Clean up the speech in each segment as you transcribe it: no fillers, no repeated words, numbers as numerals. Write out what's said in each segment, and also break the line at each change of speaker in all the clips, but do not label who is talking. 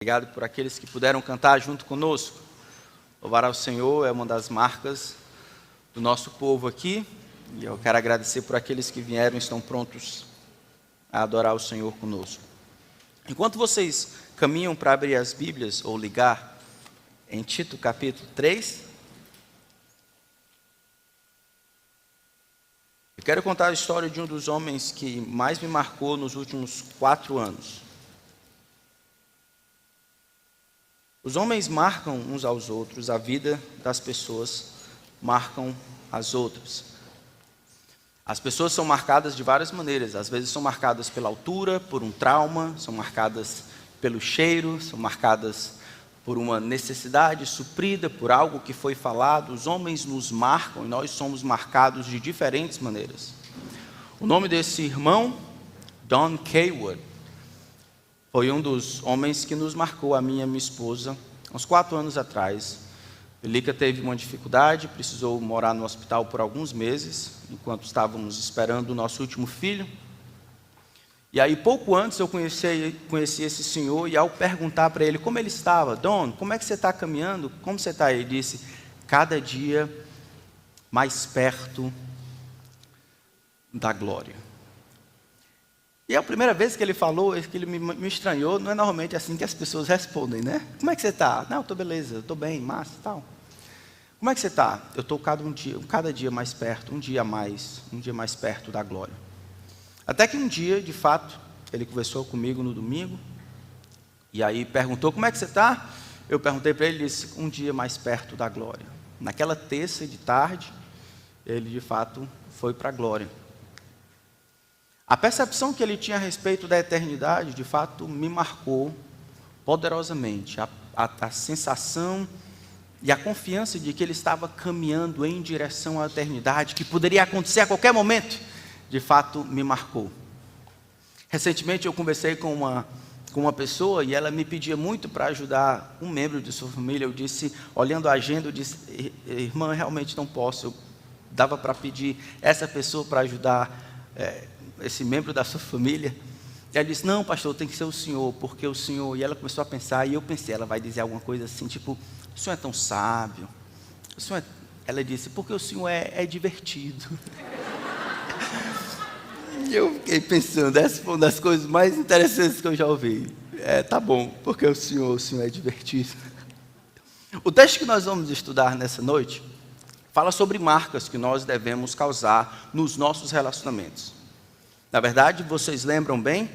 Obrigado por aqueles que puderam cantar junto conosco. Louvar ao Senhor é uma das marcas do nosso povo aqui. E eu quero agradecer por aqueles que vieram e estão prontos a adorar o Senhor conosco. Enquanto vocês caminham para abrir as Bíblias ou ligar em Tito capítulo 3, eu quero contar a história de um dos homens que mais me marcou nos últimos 4 anos. Os homens marcam uns aos outros, a vida das pessoas marcam as outras. As pessoas são marcadas de várias maneiras, às vezes são marcadas pela altura, por um trauma, são marcadas pelo cheiro, são marcadas por uma necessidade suprida, por algo que foi falado. Os homens nos marcam e nós somos marcados de diferentes maneiras. O nome desse irmão, Don Kaywood, foi um dos homens que nos marcou, a minha e minha esposa, uns 4 anos atrás. Elica teve uma dificuldade, precisou morar no hospital por alguns meses, enquanto estávamos esperando o nosso último filho. E aí, pouco antes, eu conheci esse senhor, e ao perguntar para ele como ele estava, Don, como é que você está caminhando? Como você está? Ele disse, cada dia mais perto da glória. E a primeira vez que ele falou, que ele me estranhou, não é normalmente assim que as pessoas respondem, né? Como é que você está? Não, estou beleza, estou bem, massa e tal. Como é que você está? Eu estou cada dia mais perto, um dia mais perto da glória. Até que um dia, de fato, ele conversou comigo no domingo, e aí perguntou, como é que você está? Eu perguntei para ele, ele disse, um dia mais perto da glória. Naquela terça de tarde, ele de fato foi para a glória. A percepção que ele tinha a respeito da eternidade, de fato, me marcou poderosamente. A sensação e a confiança de que ele estava caminhando em direção à eternidade, que poderia acontecer a qualquer momento, de fato, me marcou. Recentemente eu conversei com uma pessoa e ela me pedia muito para ajudar um membro de sua família. Eu disse, olhando a agenda, eu disse, irmã, realmente não posso. Eu dava para pedir essa pessoa para ajudar esse membro da sua família. E ela disse, não, pastor, tem que ser o senhor, porque o senhor... E ela começou a pensar, e eu pensei, ela vai dizer alguma coisa assim, tipo, o senhor é tão sábio. Ela disse, porque o senhor é divertido. E eu fiquei pensando, essa foi uma das coisas mais interessantes que eu já ouvi. Tá bom, porque o senhor é divertido. O texto que nós vamos estudar nessa noite fala sobre marcas que nós devemos causar nos nossos relacionamentos. Na verdade, vocês lembram bem,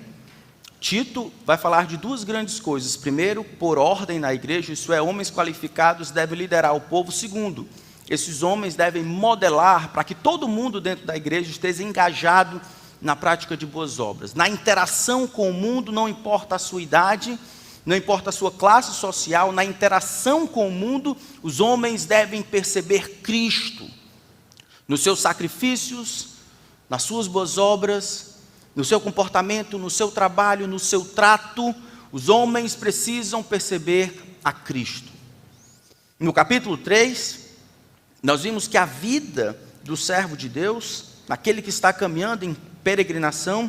Tito vai falar de 2 grandes coisas. Primeiro, por ordem na igreja, isso é, homens qualificados devem liderar o povo. Segundo, esses homens devem modelar para que todo mundo dentro da igreja esteja engajado na prática de boas obras. Na interação com o mundo, não importa a sua idade, não importa a sua classe social, na interação com o mundo, os homens devem perceber Cristo nos seus sacrifícios, nas suas boas obras, no seu comportamento, no seu trabalho, no seu trato. Os homens precisam perceber a Cristo. No capítulo 3, nós vimos que a vida do servo de Deus, aquele que está caminhando em peregrinação,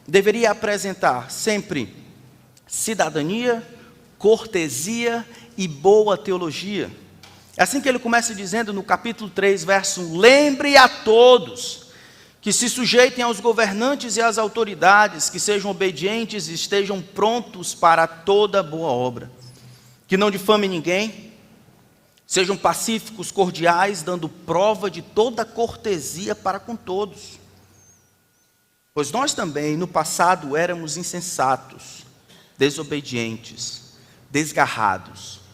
deveria apresentar sempre cidadania, cortesia e boa teologia. É assim que ele começa dizendo no capítulo 3, verso 1, lembre a todos que se sujeitem aos governantes e às autoridades, que sejam obedientes e estejam prontos para toda boa obra, que não difamem ninguém, sejam pacíficos, cordiais, dando prova de toda cortesia para com todos. Pois nós também, no passado, éramos insensatos, desobedientes, desgarrados,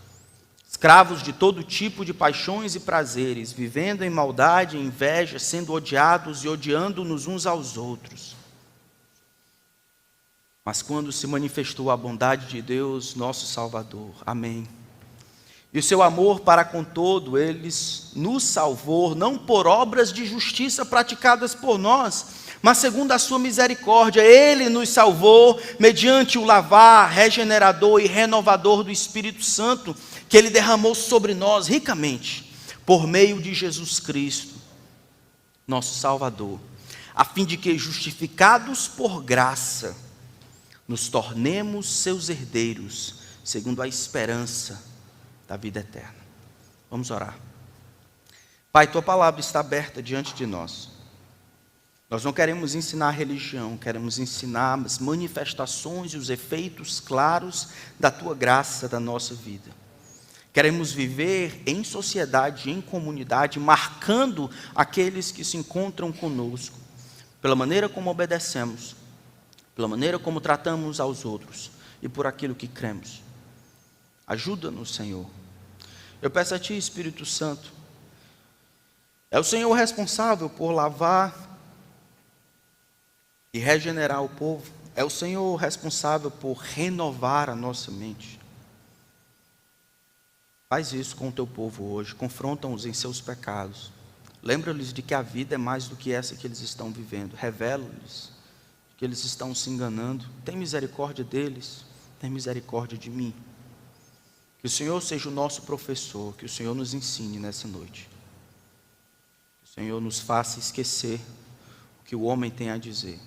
escravos de todo tipo de paixões e prazeres, vivendo em maldade e inveja, sendo odiados e odiando-nos uns aos outros. Mas quando se manifestou a bondade de Deus, nosso Salvador, amém, e o seu amor para com todo, Ele nos salvou, não por obras de justiça praticadas por nós, mas segundo a sua misericórdia. Ele nos salvou mediante o lavar regenerador e renovador do Espírito Santo, que Ele derramou sobre nós ricamente, por meio de Jesus Cristo, nosso Salvador, a fim de que, justificados por graça, nos tornemos seus herdeiros, segundo a esperança da vida eterna. Vamos orar. Pai, tua palavra está aberta diante de nós. Nós não queremos ensinar religião, queremos ensinar as manifestações e os efeitos claros da tua graça da nossa vida. Queremos viver em sociedade, em comunidade, marcando aqueles que se encontram conosco, pela maneira como obedecemos, pela maneira como tratamos aos outros e por aquilo que cremos. Ajuda-nos, Senhor. Eu peço a Ti, Espírito Santo, é o Senhor responsável por lavar e regenerar o povo. É o Senhor responsável por renovar a nossa mente. Faz isso com o Teu povo hoje. Confronta-os em seus pecados. Lembra-lhes de que a vida é mais do que essa que eles estão vivendo. Revela-lhes que eles estão se enganando. Tem misericórdia deles. Tem misericórdia de mim. Que o Senhor seja o nosso professor. Que o Senhor nos ensine nessa noite. Que o Senhor nos faça esquecer o que o homem tem a dizer.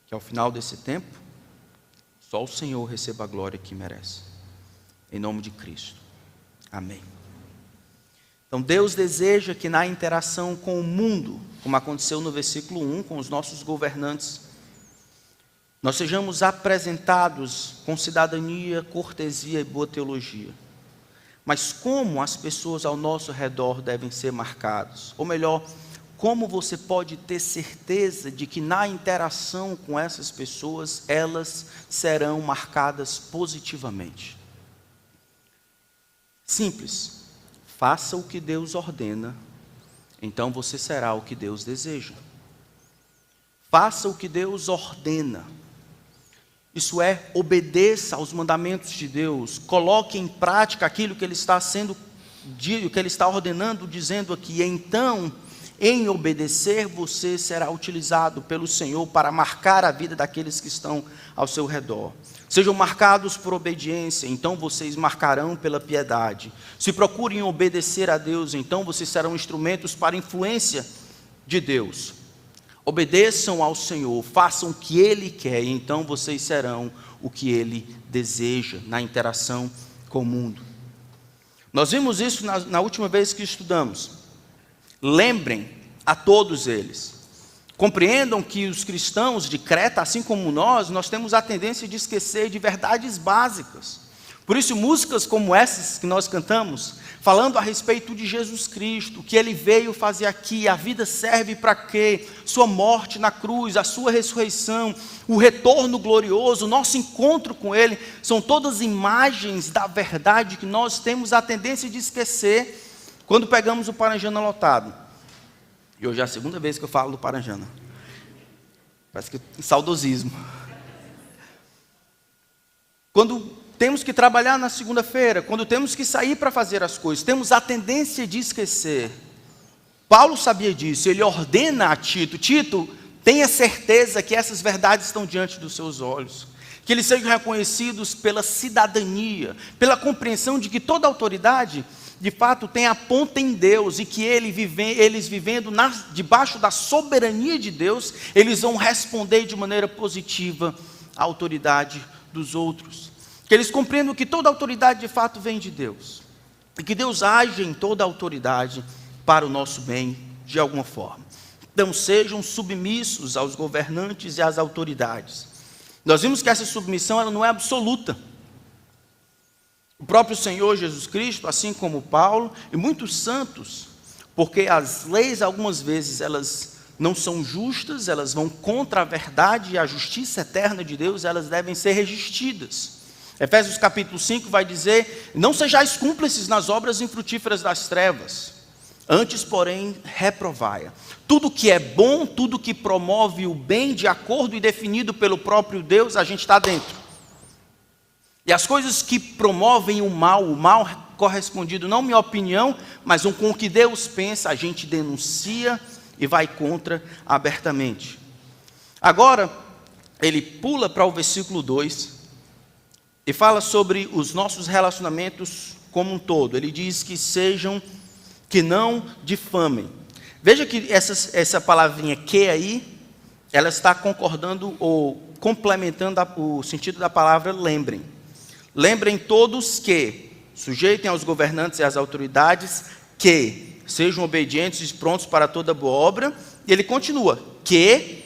Que ao final desse tempo, só o Senhor receba a glória que merece. Em nome de Cristo. Amém. Então Deus deseja que na interação com o mundo, como aconteceu no versículo 1, com os nossos governantes, nós sejamos apresentados com cidadania, cortesia e boa teologia. Mas como as pessoas ao nosso redor devem ser marcadas? Ou melhor, como você pode ter certeza de que na interação com essas pessoas, elas serão marcadas positivamente? Simples. Faça o que Deus ordena, então você será o que Deus deseja. Faça o que Deus ordena. Isso é, obedeça aos mandamentos de Deus. Coloque em prática aquilo que Ele está que Ele está ordenando, dizendo aqui. Então, em obedecer, você será utilizado pelo Senhor para marcar a vida daqueles que estão ao seu redor. Sejam marcados por obediência, então vocês marcarão pela piedade. Se procurem obedecer a Deus, então vocês serão instrumentos para a influência de Deus. Obedeçam ao Senhor, façam o que Ele quer, e então vocês serão o que Ele deseja na interação com o mundo. Nós vimos isso na última vez que estudamos. Lembrem a todos eles. Compreendam que os cristãos de Creta, assim como nós temos a tendência de esquecer de verdades básicas. Por isso, músicas como essas que nós cantamos, falando a respeito de Jesus Cristo, que Ele veio fazer aqui, a vida serve para quê? Sua morte na cruz, a sua ressurreição, o retorno glorioso, o nosso encontro com Ele, são todas imagens da verdade que nós temos a tendência de esquecer quando pegamos o Paranjana lotado. E hoje é a segunda vez que eu falo do Paranjana. Parece que saudosismo. Quando temos que trabalhar na segunda-feira, quando temos que sair para fazer as coisas, temos a tendência de esquecer. Paulo sabia disso, ele ordena a Tito: Tito, tenha certeza que essas verdades estão diante dos seus olhos. Que eles sejam reconhecidos pela cidadania, pela compreensão de que toda autoridade de fato tem a ponta em Deus, e que eles vivendo debaixo da soberania de Deus, eles vão responder de maneira positiva à autoridade dos outros. Que eles compreendam que toda autoridade de fato vem de Deus, e que Deus age em toda autoridade para o nosso bem de alguma forma. Então sejam submissos aos governantes e às autoridades. Nós vimos que essa submissão ela não é absoluta. O próprio Senhor Jesus Cristo, assim como Paulo e muitos santos, porque as leis algumas vezes elas não são justas, elas vão contra a verdade e a justiça eterna de Deus, elas devem ser resistidas. Efésios capítulo 5 vai dizer: não sejais cúmplices nas obras infrutíferas das trevas, antes porém reprovai-a. Tudo que é bom, tudo que promove o bem de acordo e definido pelo próprio Deus, a gente está dentro. E as coisas que promovem o mal correspondido, não minha opinião, mas com o que Deus pensa, a gente denuncia e vai contra abertamente. Agora, ele pula para o versículo 2 e fala sobre os nossos relacionamentos como um todo. Ele diz que não difamem. Veja que essa palavrinha que aí, ela está concordando ou complementando o sentido da palavra lembrem. lembrem todos que sujeitem aos governantes e às autoridades, que sejam obedientes e prontos para toda boa obra. E ele continua, que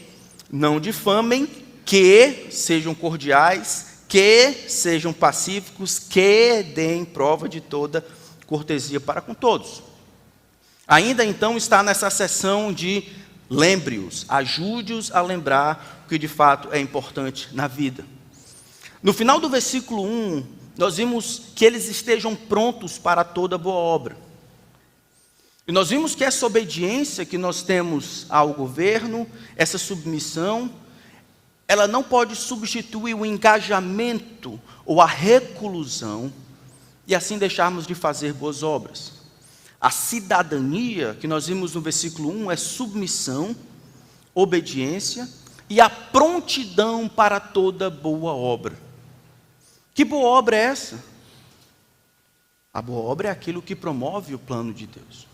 não difamem, que sejam cordiais, que sejam pacíficos, que deem prova de toda cortesia para com todos. Ainda então está nessa seção de lembre-os, ajude-os a lembrar o que de fato é importante na vida. No final do versículo 1, nós vimos que eles estejam prontos para toda boa obra. E nós vimos que essa obediência que nós temos ao governo, essa submissão, ela não pode substituir o engajamento ou a reclusão e assim deixarmos de fazer boas obras. A cidadania, que nós vimos no versículo 1, é submissão, obediência e a prontidão para toda boa obra. Que boa obra é essa? A boa obra é aquilo que promove o plano de Deus,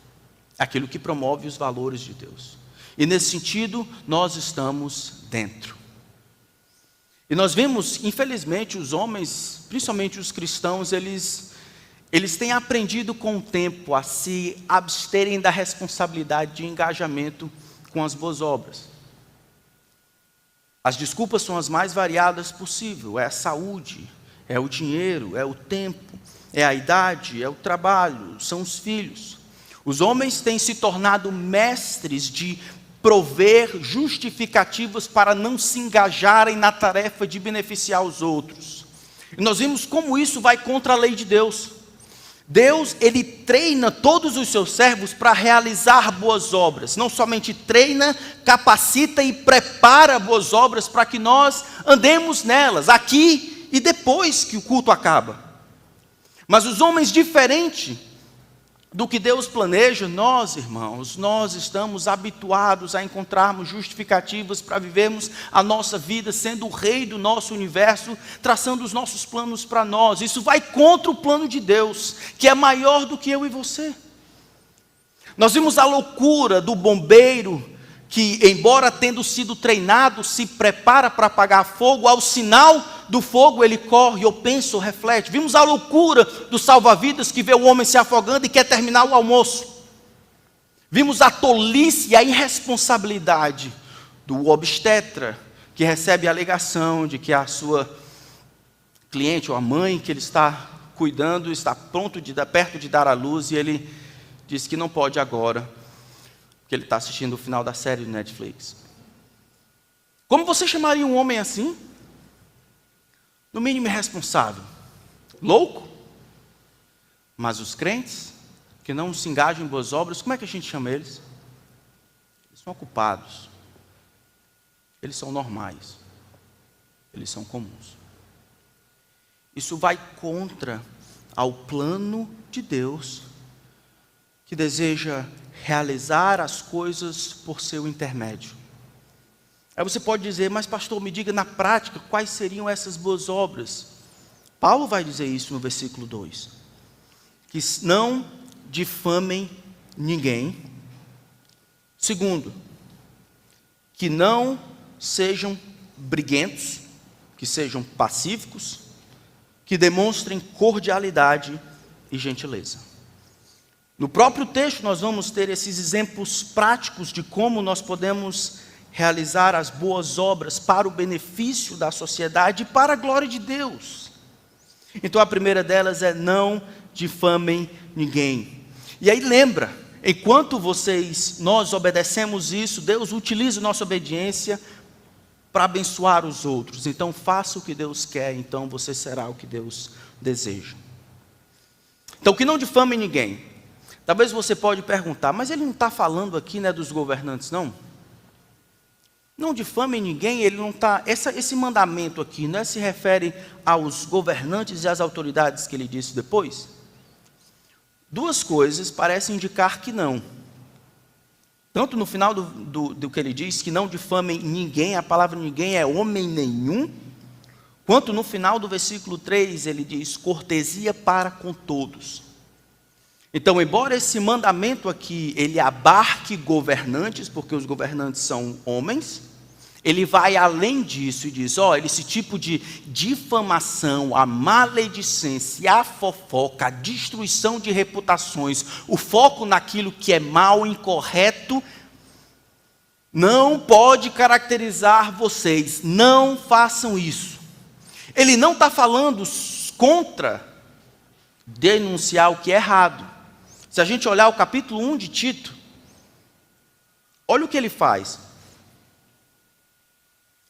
aquilo que promove os valores de Deus. E nesse sentido, nós estamos dentro. E nós vemos, infelizmente, os homens, principalmente os cristãos, eles têm aprendido com o tempo a se absterem da responsabilidade de engajamento com as boas obras. As desculpas são as mais variadas possível. É a saúde, é o dinheiro, é o tempo, é a idade, é o trabalho, são os filhos. Os homens têm se tornado mestres de prover justificativas para não se engajarem na tarefa de beneficiar os outros. E nós vimos como isso vai contra a lei de Deus. Deus, ele treina todos os seus servos para realizar boas obras. Não somente treina, capacita e prepara boas obras para que nós andemos nelas, aqui e depois que o culto acaba. Mas os homens, diferente do que Deus planeja, nós, irmãos, nós estamos habituados a encontrarmos justificativas para vivermos a nossa vida sendo o rei do nosso universo, traçando os nossos planos para nós. Isso vai contra o plano de Deus, que é maior do que eu e você. Nós vimos a loucura do bombeiro, que embora tendo sido treinado, se prepara para apagar fogo, ao sinal do fogo ele corre, ou pensa, ou reflete. Vimos a loucura do salva-vidas que vê o homem se afogando e quer terminar o almoço. Vimos a tolice e a irresponsabilidade do obstetra, que recebe a alegação de que a sua cliente, ou a mãe que ele está cuidando, está perto de dar à luz, e ele diz que não pode agora, porque ele está assistindo o final da série do Netflix. Como você chamaria um homem assim? No mínimo irresponsável. Louco? Mas os crentes, que não se engajam em boas obras, como é que a gente chama eles? Eles são ocupados. Eles são normais. Eles são comuns. Isso vai contra ao plano de Deus, que deseja realizar as coisas por seu intermédio. Aí você pode dizer, mas pastor, me diga na prática quais seriam essas boas obras. Paulo vai dizer isso no versículo 2. Que não difamem ninguém. Segundo, que não sejam briguentos, que sejam pacíficos, que demonstrem cordialidade e gentileza. No próprio texto nós vamos ter esses exemplos práticos de como nós podemos realizar as boas obras para o benefício da sociedade e para a glória de Deus. Então a primeira delas é não difamem ninguém. E aí lembra, enquanto nós obedecemos isso, Deus utiliza nossa obediência para abençoar os outros. Então faça o que Deus quer, então você será o que Deus deseja. Então que não difamem ninguém. Talvez você pode perguntar, mas ele não está falando aqui, né, dos governantes, não? Não difamem ninguém, ele não está. Esse mandamento aqui, né, se refere aos governantes e às autoridades que ele disse depois? Duas coisas parecem indicar que não. Tanto no final do que ele diz, que não difamem ninguém, a palavra ninguém é homem nenhum, quanto no final do versículo 3, ele diz cortesia para com todos. Então, embora esse mandamento aqui, ele abarque governantes, porque os governantes são homens, Ele vai além disso e diz, esse tipo de difamação, a maledicência, a fofoca, a destruição de reputações, o foco naquilo que é mal, incorreto, não pode caracterizar vocês. Não façam isso. Ele não está falando contra denunciar o que é errado. Se a gente olhar o capítulo 1 de Tito, olha o que ele faz.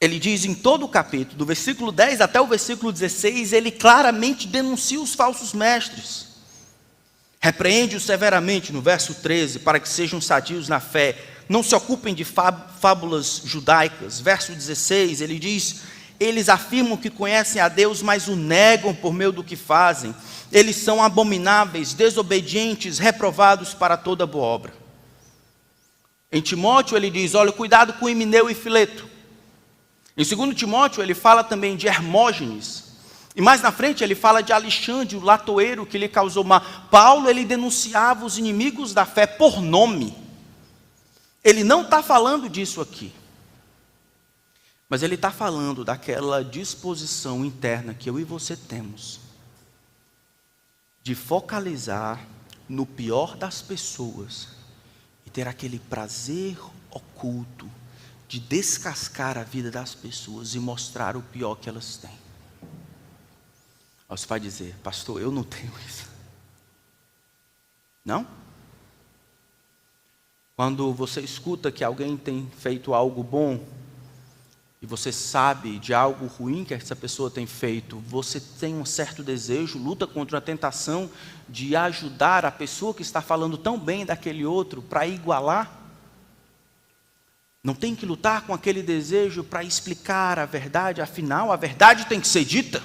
Ele diz em todo o capítulo, do versículo 10 até o versículo 16, ele claramente denuncia os falsos mestres. Repreende-os severamente, no verso 13, para que sejam sadios na fé, não se ocupem de fábulas judaicas. Verso 16, ele diz, eles afirmam que conhecem a Deus, mas o negam por meio do que fazem. Eles são abomináveis, desobedientes, reprovados para toda boa obra. Em Timóteo ele diz, olha, cuidado com Himeneu e Fileto. Em 2 Timóteo ele fala também de Hermógenes. E mais na frente ele fala de Alexandre, o latoeiro que lhe causou mal. Paulo, ele denunciava os inimigos da fé por nome. Ele não está falando disso aqui. Mas ele está falando daquela disposição interna que eu e você temos. De focalizar no pior das pessoas. E ter aquele prazer oculto de descascar a vida das pessoas e mostrar o pior que elas têm. Aí você vai dizer, pastor, eu não tenho isso. Não? Quando você escuta que alguém tem feito algo bom, e você sabe de algo ruim que essa pessoa tem feito, você tem um certo desejo, luta contra a tentação de ajudar a pessoa que está falando tão bem daquele outro para igualar. Não tem que lutar com aquele desejo para explicar a verdade, afinal a verdade tem que ser dita.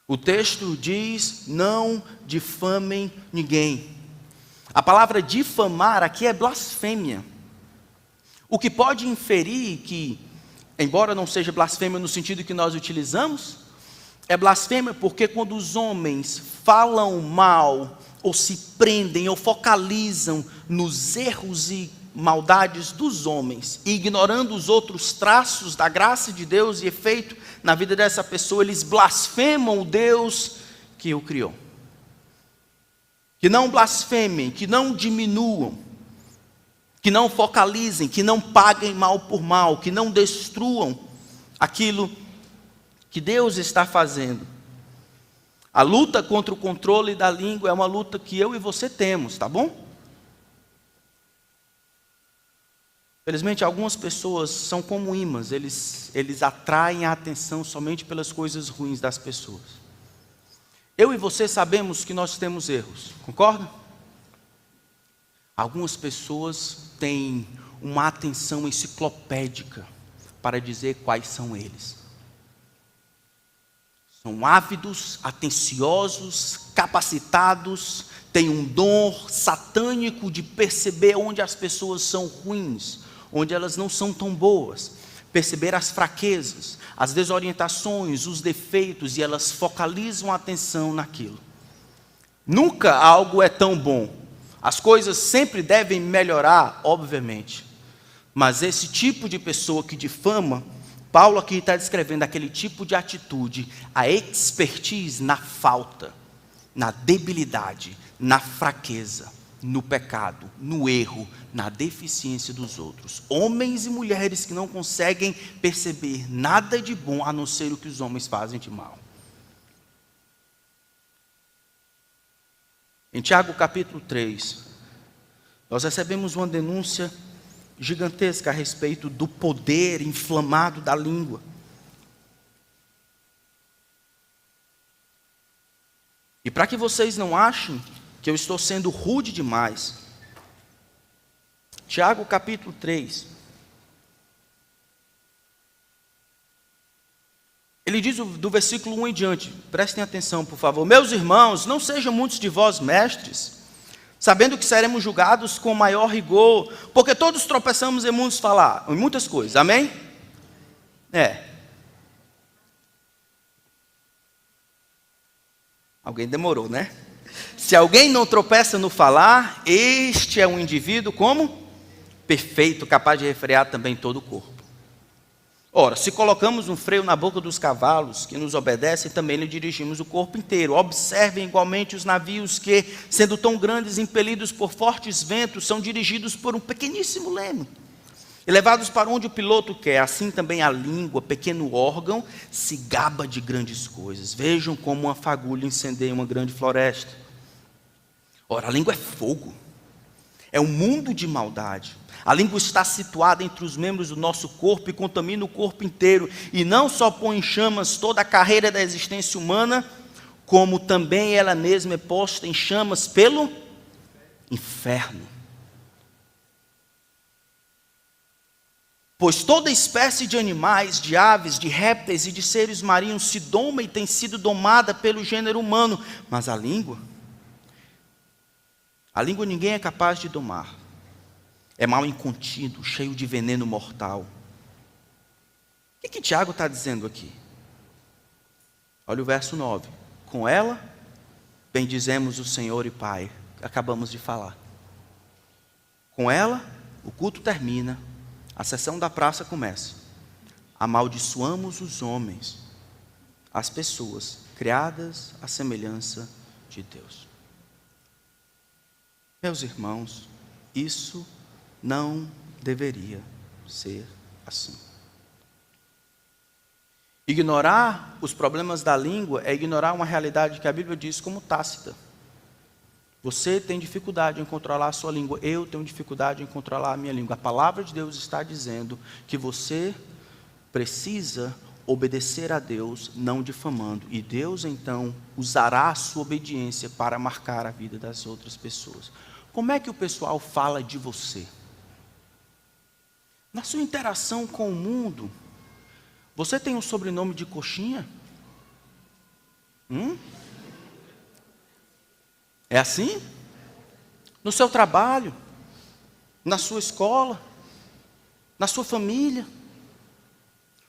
O texto diz, não difamem ninguém. A palavra difamar aqui é blasfêmia. O que pode inferir que, embora não seja blasfêmia no sentido que nós utilizamos, é blasfêmia porque quando os homens falam mal, ou se prendem, ou focalizam nos erros e maldades dos homens, e ignorando os outros traços da graça de Deus e efeito na vida dessa pessoa, eles blasfemam o Deus que o criou. Que não blasfemem, que não diminuam, que não focalizem, que não paguem mal por mal, que não destruam aquilo que Deus está fazendo. A luta contra o controle da língua é uma luta que eu e você temos, tá bom? Felizmente, algumas pessoas são como imãs, eles atraem a atenção somente pelas coisas ruins das pessoas. Eu e você sabemos que nós temos erros, concorda? Algumas pessoas têm uma atenção enciclopédica para dizer quais são eles. São ávidos, atenciosos, capacitados, têm um dom satânico de perceber onde as pessoas são ruins, onde elas não são tão boas, perceber as fraquezas, as desorientações, os defeitos, e elas focalizam a atenção naquilo. Nunca algo é tão bom. As coisas sempre devem melhorar, obviamente. Mas esse tipo de pessoa que difama, Paulo aqui está descrevendo aquele tipo de atitude, a expertise na falta, na debilidade, na fraqueza, no pecado, no erro, na deficiência dos outros. Homens e mulheres que não conseguem perceber nada de bom a não ser o que os homens fazem de mal. Em Tiago capítulo 3, nós recebemos uma denúncia gigantesca a respeito do poder inflamado da língua. E para que vocês não achem que eu estou sendo rude demais, Tiago capítulo 3, ele diz do versículo 1 em diante, prestem atenção por favor: meus irmãos, não sejam muitos de vós mestres, sabendo que seremos julgados com maior rigor, porque todos tropeçamos em muitas coisas, amém? Alguém demorou, né? Se alguém não tropeça no falar, este é um indivíduo como? perfeito, capaz de refrear também todo o corpo. Ora, se colocamos um freio na boca dos cavalos que nos obedecem, também lhe dirigimos o corpo inteiro. Observem igualmente os navios que, sendo tão grandes, impelidos por fortes ventos, são dirigidos por um pequeníssimo leme, e levados para onde o piloto quer. Assim também a língua, pequeno órgão, se gaba de grandes coisas. Vejam como uma fagulha incendeia uma grande floresta. Ora, a língua é fogo, é um mundo de maldade. A língua está situada entre os membros do nosso corpo e contamina o corpo inteiro. E não só põe em chamas toda a carreira da existência humana, como também ela mesma é posta em chamas pelo inferno. Pois toda espécie de animais, de aves, de répteis e de seres marinhos se doma e tem sido domada pelo gênero humano. Mas a língua ninguém é capaz de domar. É mal incontido, cheio de veneno mortal. O que Tiago está dizendo aqui? Olha o verso 9. Com ela, bendizemos o Senhor e Pai. Acabamos de falar. Com ela, o culto termina, a sessão da praça começa. Amaldiçoamos os homens, as pessoas criadas à semelhança de Deus. Meus irmãos, isso não deveria ser assim. Ignorar os problemas da língua é ignorar uma realidade que a Bíblia diz como tácita. Você tem dificuldade em controlar a sua língua, eu tenho dificuldade em controlar a minha língua. A palavra de Deus está dizendo que você precisa obedecer a Deus, não difamando. E Deus, então, usará a sua obediência para marcar a vida das outras pessoas. Como é que o pessoal fala de você? Na sua interação com o mundo, você tem um sobrenome de coxinha? É assim? No seu trabalho, na sua escola, na sua família.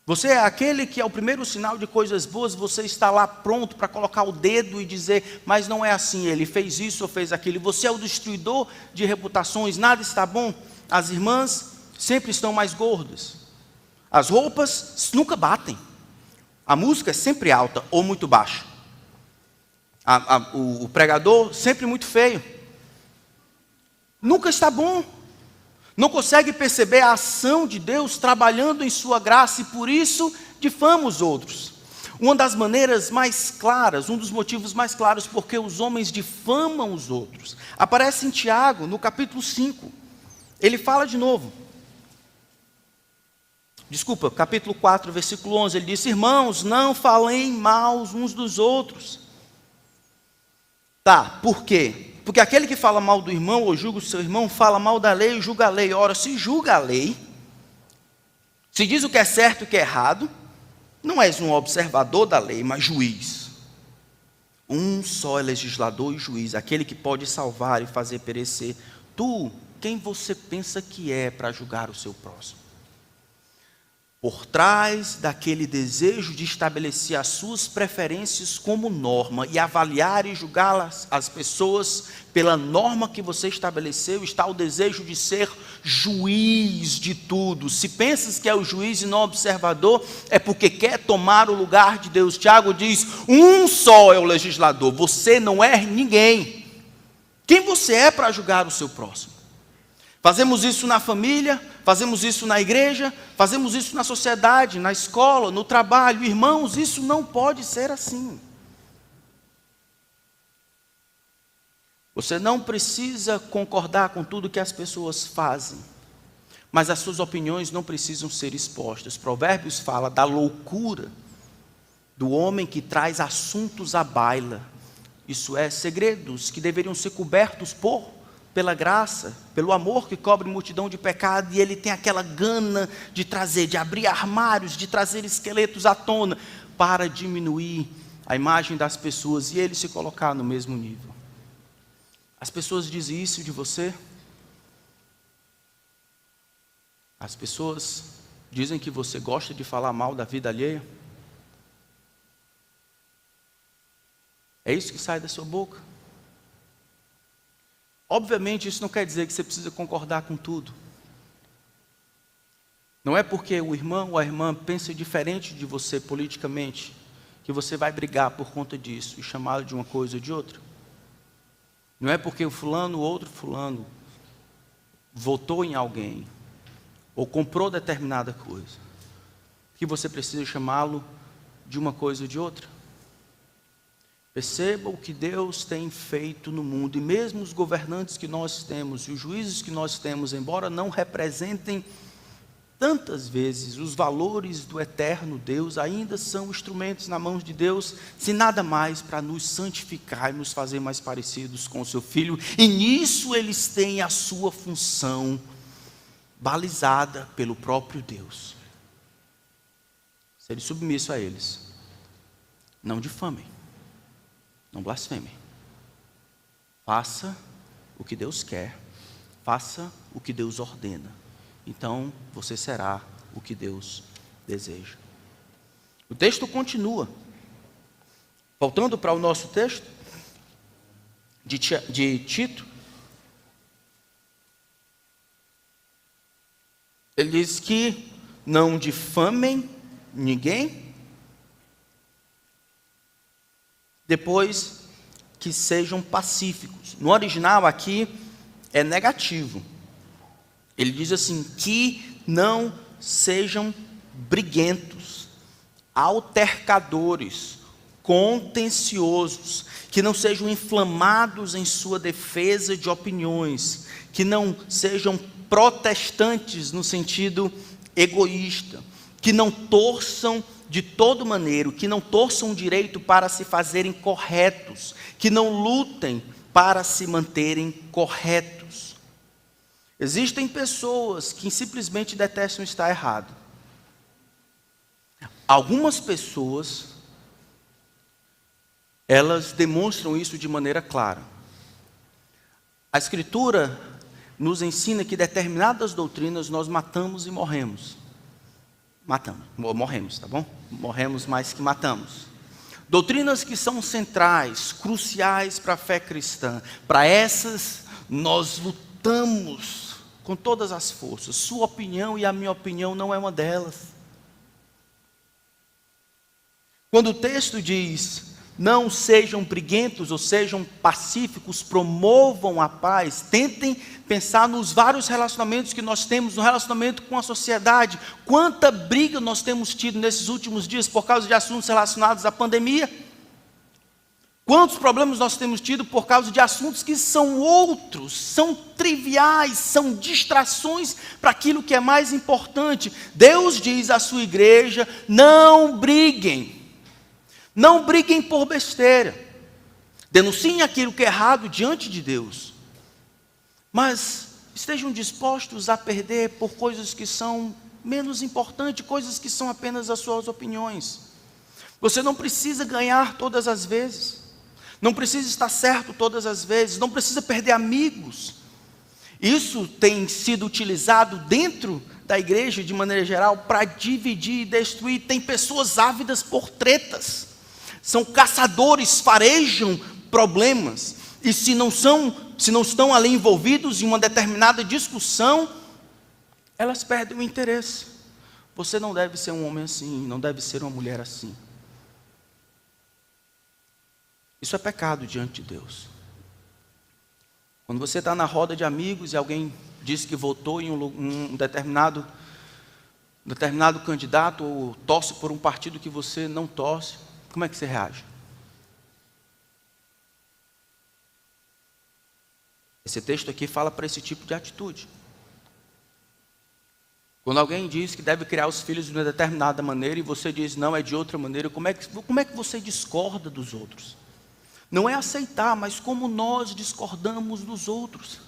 Você é aquele que, ao primeiro sinal de coisas boas, você está lá pronto para colocar o dedo e dizer, mas não é assim, ele fez isso ou fez aquilo. Você é o destruidor de reputações, nada está bom. As irmãs sempre estão mais gordas. As roupas nunca batem. A música é sempre alta ou muito baixa. O pregador sempre muito feio. Nunca está bom. Não consegue perceber a ação de Deus trabalhando em sua graça e por isso difama os outros. Uma das maneiras mais claras, um dos motivos mais claros porque os homens difamam os outros, aparece em Tiago, no capítulo 5. Ele fala de novo. Desculpa, capítulo 4, versículo 11, ele disse, irmãos, não falem mal uns dos outros. Tá, por quê? Porque aquele que fala mal do irmão ou julga o seu irmão, fala mal da lei e julga a lei. Ora, se julga a lei, se diz o que é certo e o que é errado, não és um observador da lei, mas juiz. Um só é legislador e juiz, aquele que pode salvar e fazer perecer. Tu, quem você pensa que é para julgar o seu próximo? Por trás daquele desejo de estabelecer as suas preferências como norma e avaliar e julgar as pessoas pela norma que você estabeleceu, está o desejo de ser juiz de tudo. Se pensas que é o juiz e não observador, é porque quer tomar o lugar de Deus. Tiago diz, um só é o legislador, você não é ninguém. Quem você é para julgar o seu próximo? Fazemos isso na família, fazemos isso na igreja, fazemos isso na sociedade, na escola, no trabalho. Irmãos, isso não pode ser assim. Você não precisa concordar com tudo que as pessoas fazem, mas as suas opiniões não precisam ser expostas. Provérbios fala da loucura do homem que traz assuntos à baila. Isso é, segredos que deveriam ser cobertos pela graça, pelo amor que cobre multidão de pecado, e ele tem aquela gana de trazer, de abrir armários, de trazer esqueletos à tona, para diminuir a imagem das pessoas e ele se colocar no mesmo nível. As pessoas dizem isso de você? As pessoas dizem que você gosta de falar mal da vida alheia? É isso que sai da sua boca? Obviamente isso não quer dizer que você precisa concordar com tudo. Não é porque o irmão ou a irmã pensa diferente de você politicamente que você vai brigar por conta disso e chamá-lo de uma coisa ou de outra. Não é porque o fulano ou outro fulano votou em alguém ou comprou determinada coisa que você precisa chamá-lo de uma coisa ou de outra. Perceba o que Deus tem feito no mundo, e mesmo os governantes que nós temos e os juízes que nós temos, embora não representem tantas vezes os valores do eterno Deus, ainda são instrumentos na mão de Deus, se nada mais para nos santificar e nos fazer mais parecidos com o seu Filho, e nisso eles têm a sua função balizada pelo próprio Deus. Serem submissos a eles, não difamem, não blasfemem, faça o que Deus quer, faça o que Deus ordena, então você será o que Deus deseja. O texto continua, voltando para o nosso texto de Tito, ele diz que não difamem ninguém, depois que sejam pacíficos. No original aqui é negativo. Ele diz assim, que não sejam briguentos, altercadores, contenciosos, que não sejam inflamados em sua defesa de opiniões, que não sejam protestantes no sentido egoísta, que não torçam de todo maneiro, que não torçam o direito para se fazerem corretos, que não lutem para se manterem corretos. Existem pessoas que simplesmente detestam estar errado. Algumas pessoas, elas demonstram isso de maneira clara. A Escritura nos ensina que determinadas doutrinas nós matamos e morremos. Morremos, tá bom? Morremos mais que matamos. Doutrinas que são centrais, cruciais para a fé cristã. Para essas nós lutamos com todas as forças. Sua opinião e a minha opinião não é uma delas. Quando o texto diz, não sejam briguentos ou sejam pacíficos, promovam a paz, tentem pensar nos vários relacionamentos que nós temos, no relacionamento com a sociedade. Quanta briga nós temos tido nesses últimos dias por causa de assuntos relacionados à pandemia. Quantos problemas nós temos tido por causa de assuntos que são outros, são triviais, são distrações para aquilo que é mais importante. Deus diz à sua igreja, não briguem. Não briguem por besteira. Denunciem aquilo que é errado diante de Deus. Mas estejam dispostos a perder por coisas que são menos importantes, coisas que são apenas as suas opiniões. Você não precisa ganhar todas as vezes. Não precisa estar certo todas as vezes. Não precisa perder amigos. Isso tem sido utilizado dentro da igreja, de maneira geral, para dividir e destruir. Tem pessoas ávidas por tretas. São caçadores, farejam problemas. E se não estão ali envolvidos em uma determinada discussão, elas perdem o interesse. Você não deve ser um homem assim, não deve ser uma mulher assim. Isso é pecado diante de Deus. Quando você está na roda de amigos e alguém diz que votou em um determinado candidato ou torce por um partido que você não torce, como é que você reage? Esse texto aqui fala para esse tipo de atitude. Quando alguém diz que deve criar os filhos de uma determinada maneira e você diz não, é de outra maneira, como é que você discorda dos outros? Não é aceitar, mas como nós discordamos dos outros.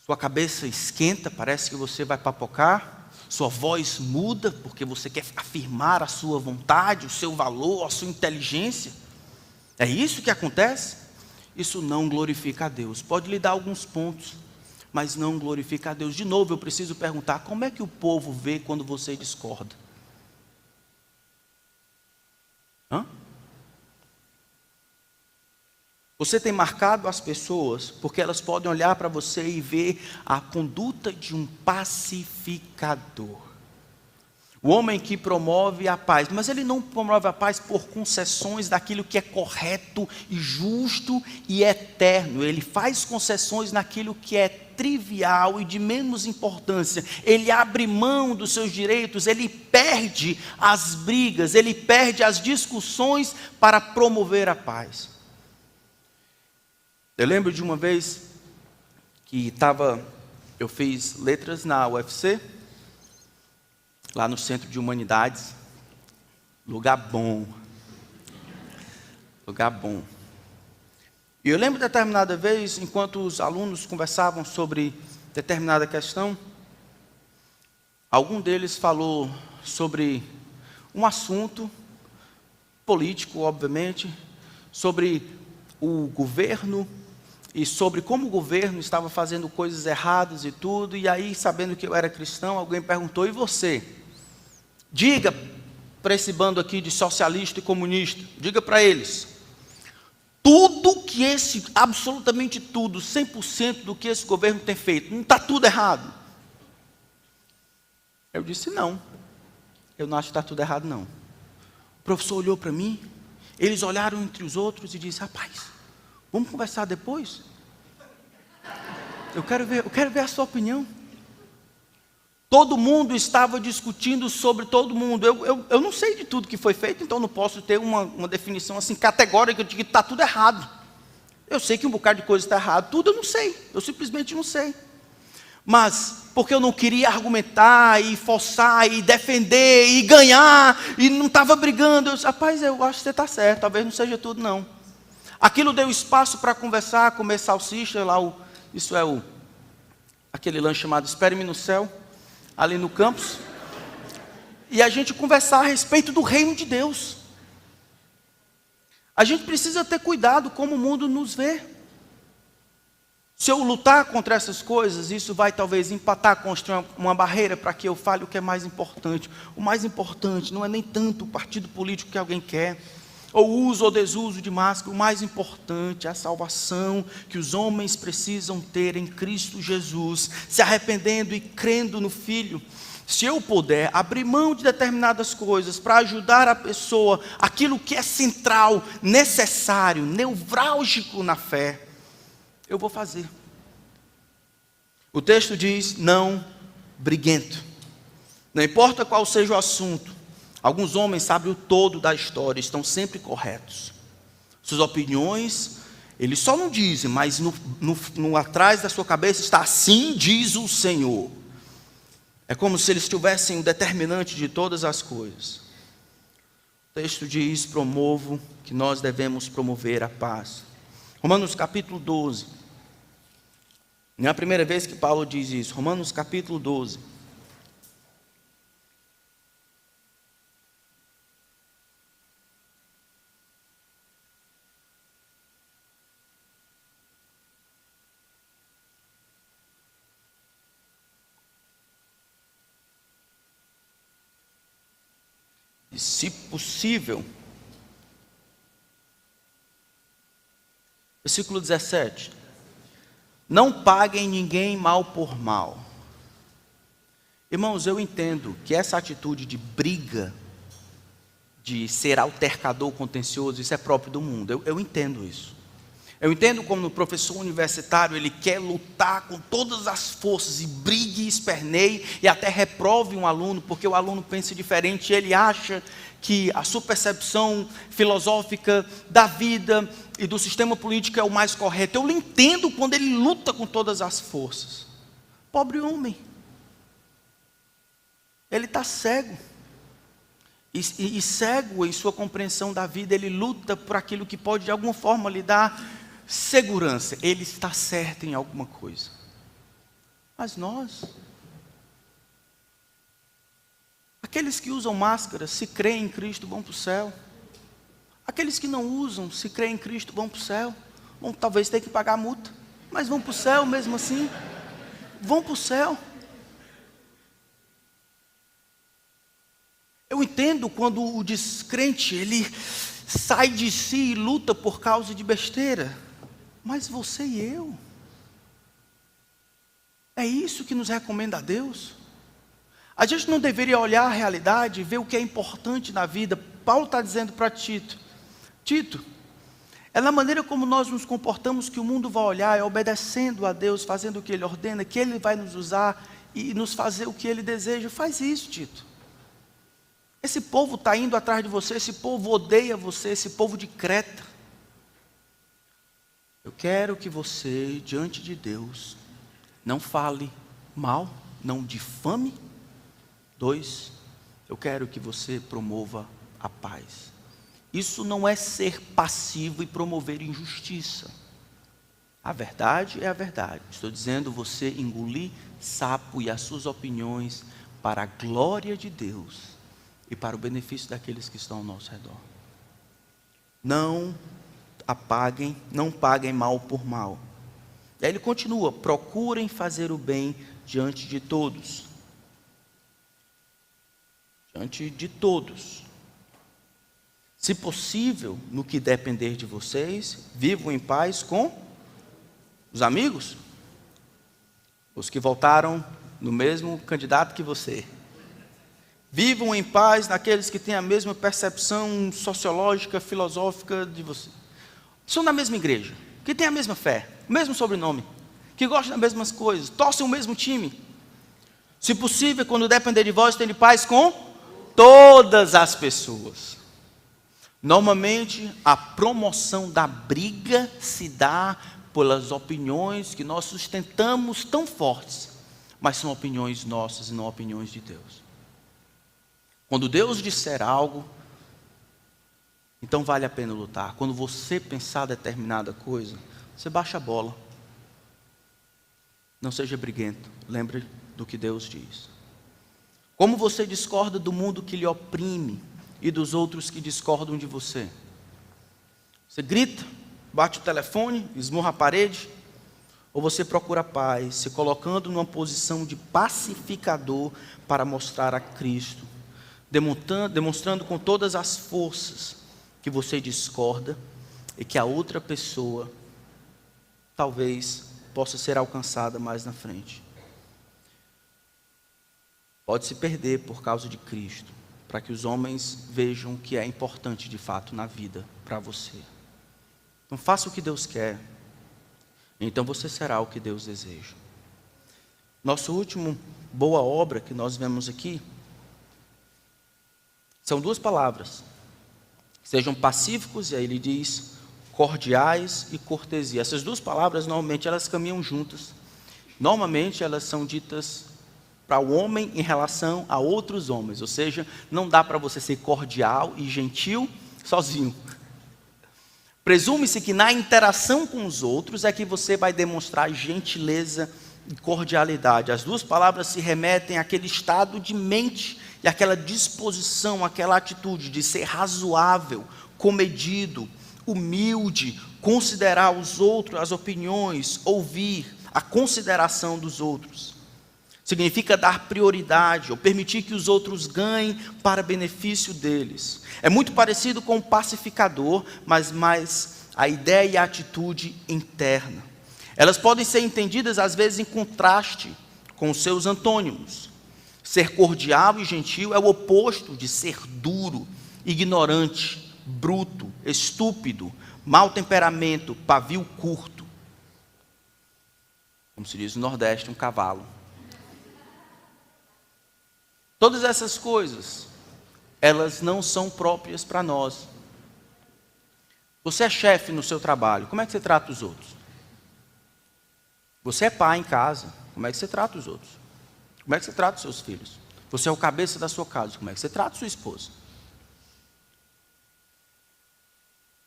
Sua cabeça esquenta, parece que você vai papocar. Sua voz muda porque você quer afirmar a sua vontade, o seu valor, a sua inteligência. É isso que acontece? Isso não glorifica a Deus. Pode lhe dar alguns pontos, mas não glorifica a Deus. De novo, eu preciso perguntar, como é que o povo vê quando você discorda? Você tem marcado as pessoas porque elas podem olhar para você e ver a conduta de um pacificador. O homem que promove a paz, mas ele não promove a paz por concessões daquilo que é correto e justo e eterno. Ele faz concessões naquilo que é trivial e de menos importância. Ele abre mão dos seus direitos, ele perde as brigas, ele perde as discussões para promover a paz. Eu lembro de uma vez que eu fiz letras na UFC, lá no Centro de Humanidades, lugar bom. E eu lembro de determinada vez, enquanto os alunos conversavam sobre determinada questão, algum deles falou sobre um assunto político, obviamente, sobre o governo e sobre como o governo estava fazendo coisas erradas e tudo, e aí, sabendo que eu era cristão, alguém perguntou: e você? Diga para esse bando aqui de socialista e comunista, diga para eles, absolutamente tudo, 100% do que esse governo tem feito, não está tudo errado? Eu disse: não, eu não acho que está tudo errado, não. O professor olhou para mim, eles olharam entre os outros e disse: rapaz, vamos conversar depois? Eu quero ver a sua opinião. Todo mundo estava discutindo sobre todo mundo. Eu não sei de tudo que foi feito, então não posso ter uma definição assim categórica de que está tudo errado. Eu sei que um bocado de coisa está errado, tudo eu não sei, eu simplesmente não sei. Mas, porque eu não queria argumentar e forçar e defender e ganhar, e não estava brigando, eu disse: rapaz, eu acho que você está certo, talvez não seja tudo não. Aquilo deu espaço para conversar, comer salsicha, aquele lanche chamado Espere-me no Céu, ali no campus, e a gente conversar a respeito do reino de Deus. A gente precisa ter cuidado como o mundo nos vê. Se eu lutar contra essas coisas, isso vai talvez empatar, construir uma barreira para que eu fale o que é mais importante. O mais importante não é nem tanto o partido político que alguém quer, ou uso ou desuso de máscara. O mais importante é a salvação que os homens precisam ter em Cristo Jesus, se arrependendo e crendo no Filho. Se eu puder abrir mão de determinadas coisas para ajudar a pessoa, aquilo que é central, necessário, nevrálgico na fé, eu vou fazer. O texto diz: não briguento. Não importa qual seja o assunto, alguns homens sabem o todo da história, estão sempre corretos. Suas opiniões, eles só não dizem, mas no atrás da sua cabeça está: assim diz o Senhor. É como se eles tivessem o determinante de todas as coisas. O texto diz: promovo, que nós devemos promover a paz. Romanos capítulo 12. Não é a primeira vez que Paulo diz isso. Romanos capítulo 12. E se possível, versículo 17: não paguem ninguém mal por mal. Irmãos, eu entendo que essa atitude de briga, de ser altercador contencioso, isso é próprio do mundo. Eu entendo isso. Eu entendo como o professor universitário, ele quer lutar com todas as forças e brigue e esperneie e até reprove um aluno, porque o aluno pensa diferente, ele acha que a sua percepção filosófica da vida e do sistema político é o mais correto. Eu entendo quando ele luta com todas as forças. Pobre homem. Ele está cego. E cego em sua compreensão da vida, ele luta por aquilo que pode de alguma forma lhe dar segurança. Ele está certo em alguma coisa. Mas nós, aqueles que usam máscara, se creem em Cristo, vão para o céu. Aqueles que não usam, se creem em Cristo, vão para o céu. Vão talvez ter que pagar multa, mas vão para o céu mesmo assim. Vão para o céu. Eu entendo quando o descrente, ele sai de si e luta por causa de besteira. mas você e eu? É isso que nos recomenda a Deus? A gente não deveria olhar a realidade e ver o que é importante na vida? Paulo está dizendo para Tito: Tito, é na maneira como nós nos comportamos que o mundo vai olhar, é obedecendo a Deus, fazendo o que Ele ordena, que Ele vai nos usar e nos fazer o que Ele deseja. Faz isso, Tito. Esse povo está indo atrás de você, esse povo odeia você, esse povo de Creta. Eu quero que você, diante de Deus, não fale mal, não difame. 2, eu quero que você promova a paz. Isso não é ser passivo e promover injustiça. A verdade é a verdade. Estou dizendo você engolir sapo e as suas opiniões para a glória de Deus e para o benefício daqueles que estão ao nosso redor. Não paguem mal por mal. E aí ele continua: procurem fazer o bem diante de todos. Diante de todos. Se possível, no que depender de vocês, vivam em paz com os amigos, os que votaram no mesmo candidato que você. Vivam em paz naqueles que têm a mesma percepção sociológica, filosófica de você. São da mesma igreja, que têm a mesma fé, o mesmo sobrenome, que gostam das mesmas coisas, torcem o mesmo time. Se possível, quando depender de vós, tenham paz com todas as pessoas. Normalmente, a promoção da briga se dá pelas opiniões que nós sustentamos tão fortes, mas são opiniões nossas e não opiniões de Deus. Quando Deus disser algo, então vale a pena lutar. Quando você pensar determinada coisa, você baixa a bola. Não seja briguento, lembre do que Deus diz. Como você discorda do mundo que lhe oprime e dos outros que discordam de você? Você grita, bate o telefone, esmurra a parede? Ou você procura paz, se colocando numa posição de pacificador para mostrar a Cristo, demonstrando com todas as forças que você discorda e que a outra pessoa talvez possa ser alcançada mais na frente? Pode se perder por causa de Cristo, para que os homens vejam o que é importante de fato na vida para você. Então faça o que Deus quer, então você será o que Deus deseja. Nosso último boa obra que nós vemos aqui são 2 palavras: sejam pacíficos, e aí ele diz cordiais e cortesia. Essas 2 palavras normalmente elas caminham juntas. Normalmente elas são ditas para o homem em relação a outros homens, ou seja, não dá para você ser cordial e gentil sozinho. Presume-se que na interação com os outros é que você vai demonstrar gentileza e cordialidade. As 2 palavras se remetem àquele estado de mente e àquela disposição, àquela atitude de ser razoável, comedido, humilde, considerar os outros, as opiniões, ouvir a consideração dos outros. Significa dar prioridade ou permitir que os outros ganhem para benefício deles. É muito parecido com o pacificador, mas mais a ideia e a atitude interna. Elas podem ser entendidas às vezes em contraste com os seus antônimos. Ser cordial e gentil é o oposto de ser duro, ignorante, bruto, estúpido, mau temperamento, pavio curto. Como se diz no Nordeste, um cavalo. Todas essas coisas, elas não são próprias para nós. Você é chefe no seu trabalho, como é que você trata os outros? Você é pai em casa, como é que você trata os outros? Como é que você trata os seus filhos? Você é o cabeça da sua casa, como é que você trata sua esposa?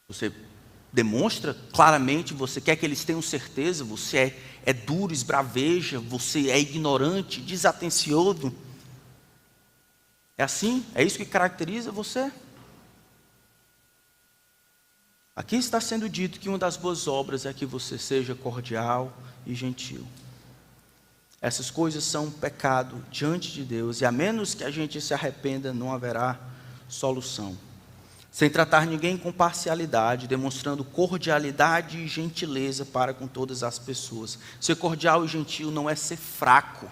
Você demonstra claramente, você quer que eles tenham certeza, você é duro, esbraveja, você é ignorante, desatencioso. É assim? É isso que caracteriza você? Aqui está sendo dito que uma das boas obras é que você seja cordial e gentil. Essas coisas são um pecado diante de Deus, e a menos que a gente se arrependa, não haverá solução. sem tratar ninguém com parcialidade, demonstrando cordialidade e gentileza para com todas as pessoas. Ser cordial e gentil não é ser fraco,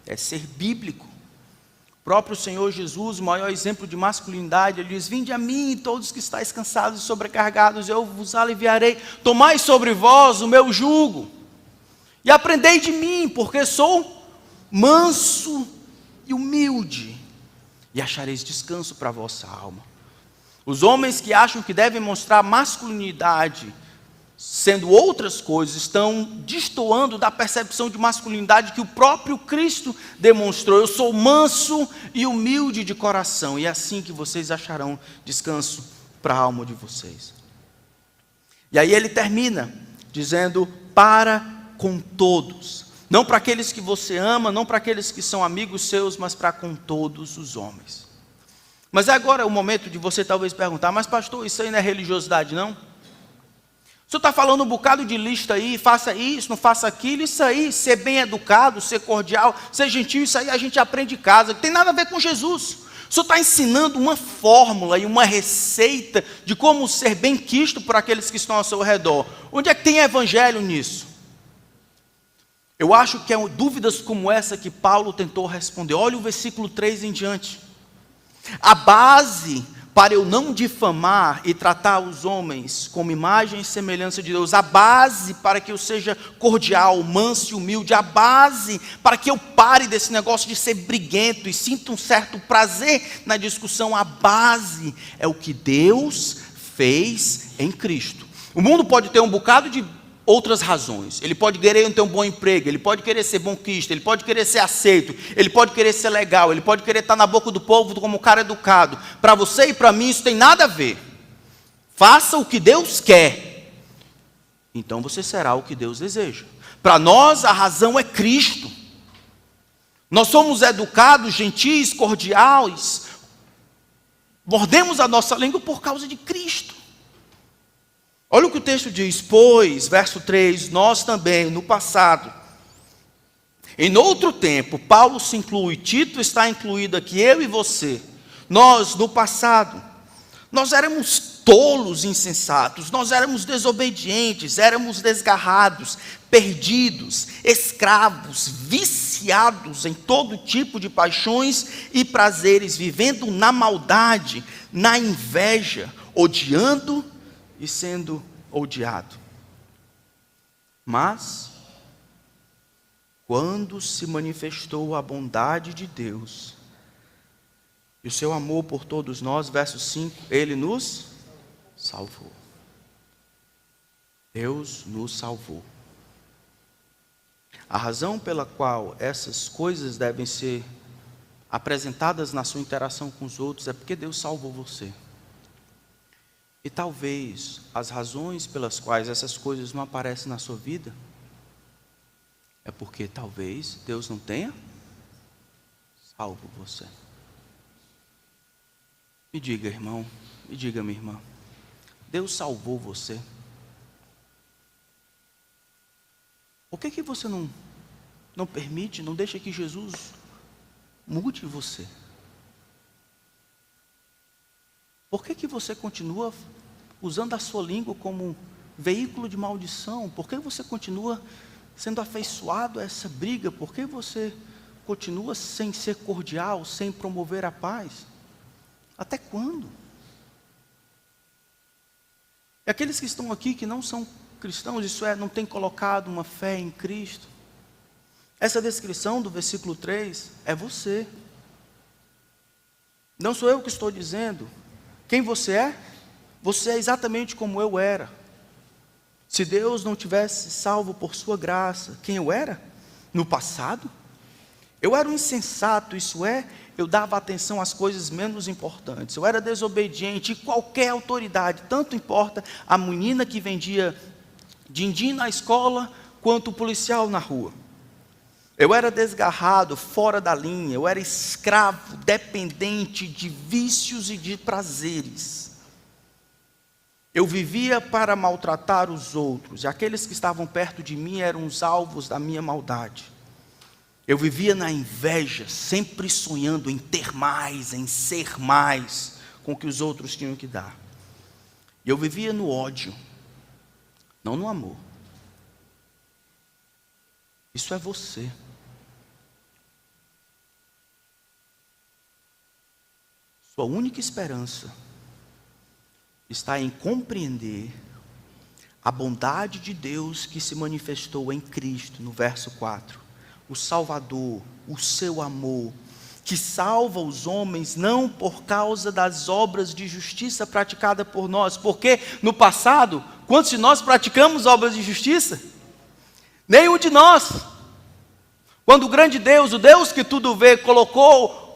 é ser bíblico. O próprio Senhor Jesus, o maior exemplo de masculinidade, ele diz: vinde a mim, todos que estáis cansados e sobrecarregados, eu vos aliviarei. Tomai sobre vós o meu jugo, e aprendei de mim, porque sou manso e humilde, e achareis descanso para a vossa alma. Os homens que acham que devem mostrar masculinidade sendo outras coisas, estão destoando da percepção de masculinidade que o próprio Cristo demonstrou. Eu sou manso e humilde de coração, e é assim que vocês acharão descanso para a alma de vocês. E aí ele termina dizendo: para com todos. Não para aqueles que você ama, não para aqueles que são amigos seus, mas para com todos os homens. Mas agora é o momento de você talvez perguntar: mas pastor, isso aí não é religiosidade não? O senhor está falando um bocado de lista aí, faça isso, não faça aquilo. Isso aí, ser bem educado, ser cordial, ser gentil, isso aí a gente aprende em casa, não tem nada a ver com Jesus. O senhor está ensinando uma fórmula e uma receita de como ser bem quisto por aqueles que estão ao seu redor. Onde é que tem evangelho nisso? Eu acho que é dúvidas como essa que Paulo tentou responder. Olha o versículo 3 em diante. A base para eu não difamar e tratar os homens como imagem e semelhança de Deus, a base para que eu seja cordial, manso e humilde, a base para que eu pare desse negócio de ser briguento e sinta um certo prazer na discussão, a base é o que Deus fez em Cristo. O mundo pode ter um bocado de outras razões. Ele pode querer ter um bom emprego, ele pode querer ser bom cristão, ele pode querer ser aceito, ele pode querer ser legal, ele pode querer estar na boca do povo como um cara educado. Para você e para mim isso tem nada a ver. Faça o que Deus quer, então você será o que Deus deseja. Para nós a razão é Cristo. Nós somos educados, gentis, cordiais, mordemos a nossa língua por causa de Cristo. Olha o que o texto diz: pois, verso 3, nós também, no passado, em outro tempo, Paulo se inclui, Tito está incluído aqui, eu e você, nós, no passado, nós éramos tolos, insensatos, nós éramos desobedientes, éramos desgarrados, perdidos, escravos, viciados em todo tipo de paixões e prazeres, vivendo na maldade, na inveja, odiando e sendo odiado. Mas, quando se manifestou a bondade de Deus e o seu amor por todos nós, verso 5, Ele nos salvou. Deus nos salvou. A razão pela qual essas coisas devem ser apresentadas na sua interação com os outros é porque Deus salvou você. E talvez as razões pelas quais essas coisas não aparecem na sua vida é porque talvez Deus não tenha salvo você. Me diga, irmão, me diga, minha irmã, Deus salvou você? Por que você não permite, não deixa que Jesus mude você? Por que você continua usando a sua língua como veículo de maldição? Por que você continua sendo afeiçoado a essa briga? Por que você continua sem ser cordial, sem promover a paz? Até quando? E aqueles que estão aqui que não são cristãos, isso é, não têm colocado uma fé em Cristo, essa descrição do versículo 3 é você. Não sou eu que estou dizendo. Quem você é? Você é exatamente como eu era. Se Deus não tivesse salvo por sua graça, quem eu era? No passado? Eu era um insensato, isso é, eu dava atenção às coisas menos importantes. Eu era desobediente, e qualquer autoridade, tanto importa a menina que vendia din-din na escola, quanto o policial na rua. Eu era desgarrado, fora da linha, eu era escravo, dependente de vícios e de prazeres. Eu vivia para maltratar os outros, e aqueles que estavam perto de mim eram os alvos da minha maldade. Eu vivia na inveja, sempre sonhando em ter mais, em ser mais, com o que os outros tinham que dar. E eu vivia no ódio, não no amor. Isso é você. Sua única esperança está em compreender a bondade de Deus que se manifestou em Cristo, no verso 4. O Salvador, o seu amor, que salva os homens não por causa das obras de justiça praticadas por nós, porque no passado, quantos de nós praticamos obras de justiça? Nenhum de nós. Quando o grande Deus, o Deus que tudo vê,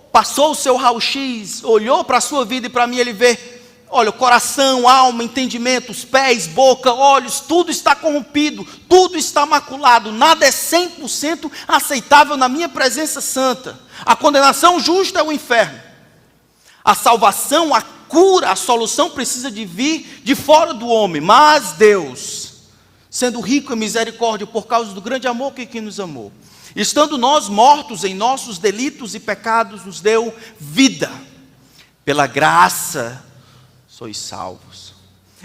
passou o seu raio-x, olhou para a sua vida e para mim, ele vê, olha, o coração, alma, entendimento, os pés, boca, olhos, tudo está corrompido, tudo está maculado, nada é 100% aceitável na minha presença santa. A condenação justa é o inferno. A salvação, a cura, a solução precisa de vir de fora do homem, mas Deus, sendo rico em misericórdia por causa do grande amor que nos amou, estando nós mortos em nossos delitos e pecados, nos deu vida. Pela graça sois salvos.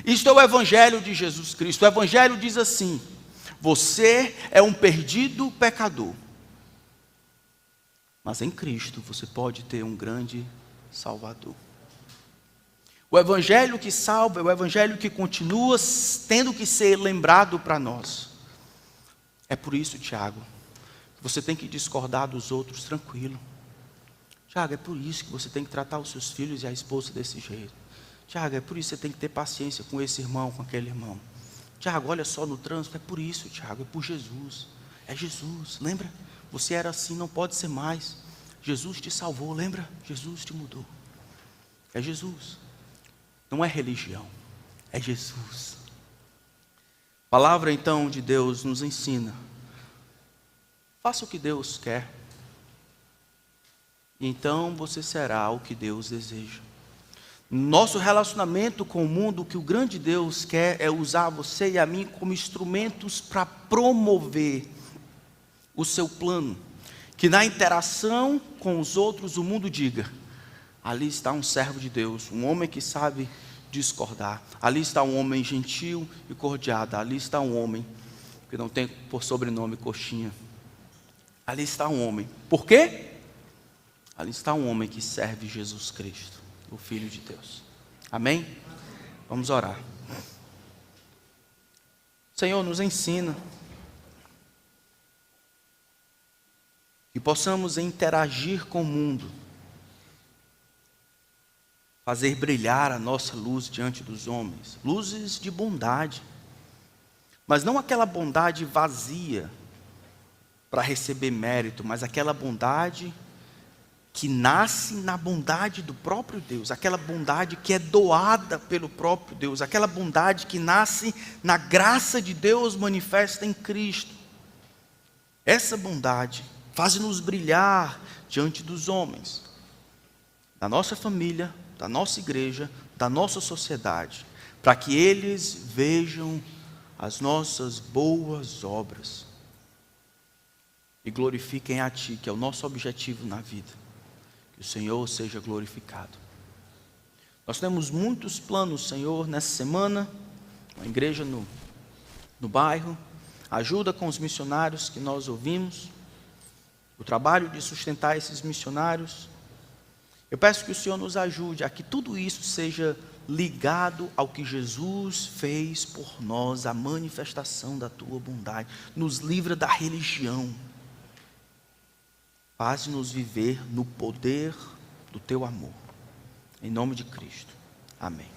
Isto é o Evangelho de Jesus Cristo. O Evangelho diz assim: você é um perdido pecador, mas em Cristo você pode ter um grande Salvador. O Evangelho que salva é o Evangelho que continua tendo que ser lembrado para nós. É por isso, Tiago, que você tem que discordar dos outros tranquilo. Tiago, é por isso que você tem que tratar os seus filhos e a esposa desse jeito. Tiago, é por isso que você tem que ter paciência com esse irmão, com aquele irmão. Tiago, olha só no trânsito, é por isso, Tiago, é por Jesus. É Jesus, lembra? Você era assim, não pode ser mais. Jesus te salvou, lembra? Jesus te mudou. É Jesus. Não é religião, é Jesus. A palavra então de Deus nos ensina: faça o que Deus quer, e então você será o que Deus deseja. Nosso relacionamento com o mundo, o que o grande Deus quer é usar você e a mim como instrumentos para promover o seu plano. Que na interação com os outros o mundo diga: ali está um servo de Deus, um homem que sabe discordar. Ali está um homem gentil e cordiado. Ali está um homem que não tem por sobrenome coxinha. Ali está um homem. Por quê? Ali está um homem que serve Jesus Cristo, o Filho de Deus. Amém? Vamos orar. Senhor, nos ensina que possamos interagir com o mundo, fazer brilhar a nossa luz diante dos homens, luzes de bondade, mas não aquela bondade vazia para receber mérito, mas aquela bondade que nasce na bondade do próprio Deus, aquela bondade que é doada pelo próprio Deus, aquela bondade que nasce na graça de Deus manifesta em Cristo. Essa bondade faz-nos brilhar diante dos homens, da nossa família, da nossa igreja, da nossa sociedade, para que eles vejam as nossas boas obras e glorifiquem a Ti, que é o nosso objetivo na vida. Que o Senhor seja glorificado. Nós temos muitos planos, Senhor, nessa semana, uma igreja no bairro, ajuda com os missionários que nós ouvimos, o trabalho de sustentar esses missionários. Eu peço que o Senhor nos ajude a que tudo isso seja ligado ao que Jesus fez por nós, a manifestação da Tua bondade. Nos livra da religião. Faz-nos viver no poder do Teu amor. Em nome de Cristo. Amém.